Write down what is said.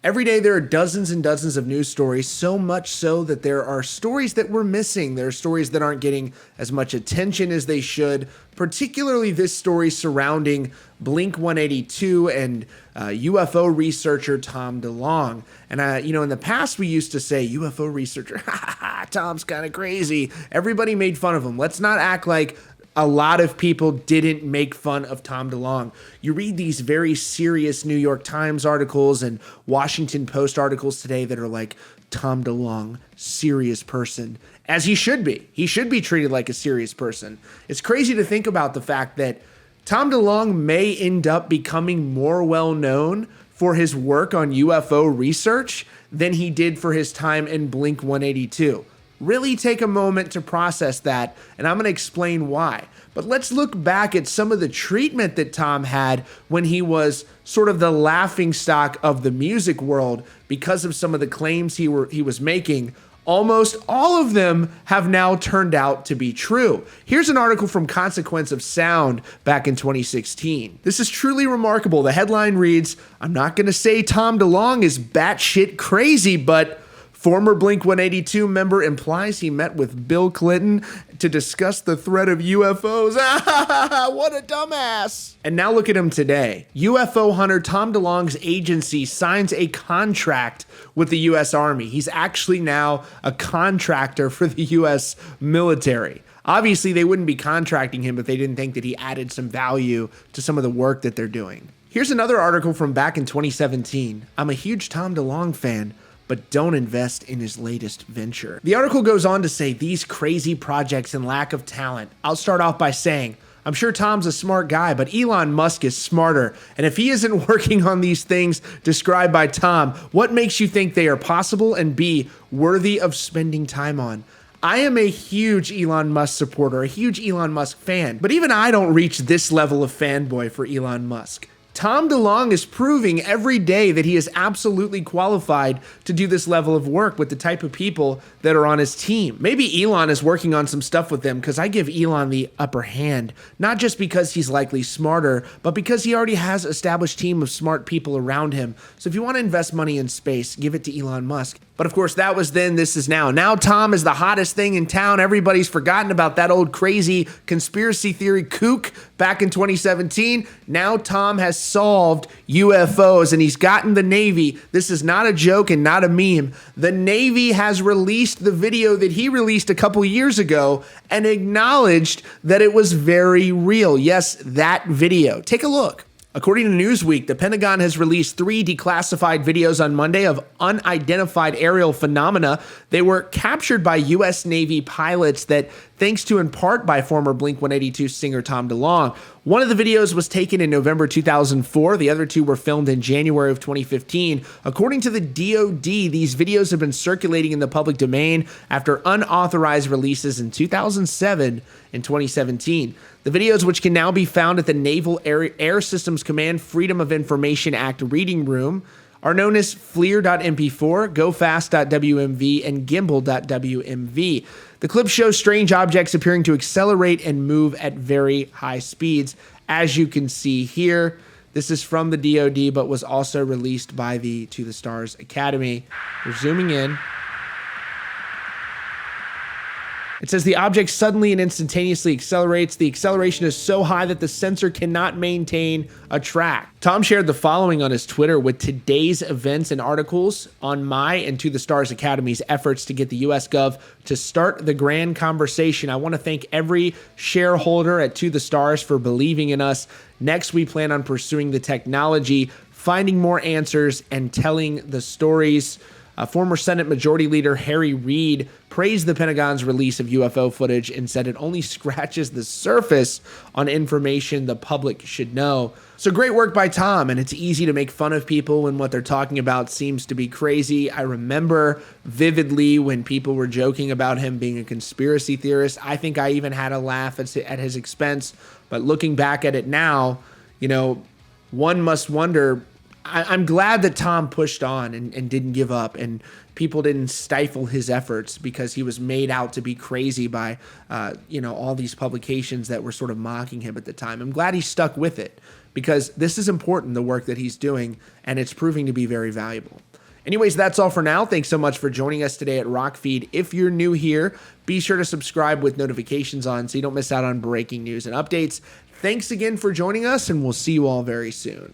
Every day there are dozens and dozens of news stories, so much so that there are stories that we're missing. There are stories that aren't getting as much attention as they should, particularly this story surrounding Blink 182 and UFO researcher Tom DeLonge. And, in the past we used to say, UFO researcher, Tom's kind of crazy. Everybody made fun of him. Let's not act like a lot of people didn't make fun of Tom DeLonge. You read these very serious New York Times articles and Washington Post articles today that are like, Tom DeLonge, serious person, as he should be. He should be treated like a serious person. It's crazy to think about the fact that Tom DeLonge may end up becoming more well-known for his work on UFO research than he did for his time in Blink 182. Really take a moment to process that, and I'm going to explain why. But let's look back at some of the treatment that Tom had when he was sort of the laughingstock of the music world because of some of the claims he was making. Almost all of them have now turned out to be true. Here's an article from Consequence of Sound back in 2016. This is truly remarkable. The headline reads, "I'm not going to say Tom DeLonge is batshit crazy, but former Blink 182 member implies he met with Bill Clinton to discuss the threat of UFOs." What a dumbass. And now look at him today. UFO hunter Tom DeLonge's agency signs a contract with the U.S. Army. He's actually now a contractor for the U.S. military. Obviously, they wouldn't be contracting him if they didn't think that he added some value to some of the work that they're doing. Here's another article from back in 2017. "I'm a huge Tom DeLonge fan, but don't invest in his latest venture." The article goes on to say these crazy projects and lack of talent. I'll start off by saying, I'm sure Tom's a smart guy, but Elon Musk is smarter. And if he isn't working on these things described by Tom, what makes you think they are possible and B, worthy of spending time on? I am a huge Elon Musk supporter, a huge Elon Musk fan, but even I don't reach this level of fanboy for Elon Musk. Tom DeLonge is proving every day that he is absolutely qualified to do this level of work with the type of people that are on his team. Maybe Elon is working on some stuff with them because I give Elon the upper hand, not just because he's likely smarter, but because he already has an established team of smart people around him. So if you want to invest money in space, give it to Elon Musk. But of course, that was then, this is now. Now Tom is the hottest thing in town. Everybody's forgotten about that old crazy conspiracy theory kook back in 2017. Now Tom has solved UFOs and he's gotten the Navy. This is not a joke and not a meme. The Navy has released the video that he released a couple years ago and acknowledged that it was very real. Yes, that video. Take a look. According to Newsweek, the Pentagon has released 3 declassified videos on Monday of unidentified aerial phenomena. They were captured by U.S. Navy pilots that, thanks to in part by former Blink 182 singer Tom DeLonge. One of the videos was taken in November 2004. The other 2 were filmed in January of 2015. According to the DoD, these videos have been circulating in the public domain after unauthorized releases in 2007 and 2017. The videos, which can now be found at the Naval Air Systems Command Freedom of Information Act reading room, are known as FLIR.mp4, GoFast.wmv, and Gimbal.wmv. The clips show strange objects appearing to accelerate and move at very high speeds, as you can see here. This is from the DoD, but was also released by the To the Stars Academy. We're zooming in. It says the object suddenly and instantaneously accelerates. The acceleration is so high that the sensor cannot maintain a track. Tom shared the following on his Twitter: with today's events and articles on my and To the Stars Academy's efforts to get the US Gov to start the grand conversation, I want to thank every shareholder at To the Stars for believing in us. Next, we plan on pursuing the technology, finding more answers, and telling the stories. Former Senate Majority Leader Harry Reid praised the Pentagon's release of UFO footage and said it only scratches the surface on information the public should know. So great work by Tom, and it's easy to make fun of people when what they're talking about seems to be crazy. I remember vividly when people were joking about him being a conspiracy theorist. I think I even had a laugh at his expense. But looking back at it now, one must wonder. I'm glad that Tom pushed on and didn't give up, and people didn't stifle his efforts because he was made out to be crazy by, all these publications that were sort of mocking him at the time. I'm glad he stuck with it because this is important, the work that he's doing, and it's proving to be very valuable. Anyways, that's all for now. Thanks so much for joining us today at Rockfeed. If you're new here, be sure to subscribe with notifications on so you don't miss out on breaking news and updates. Thanks again for joining us, and we'll see you all very soon.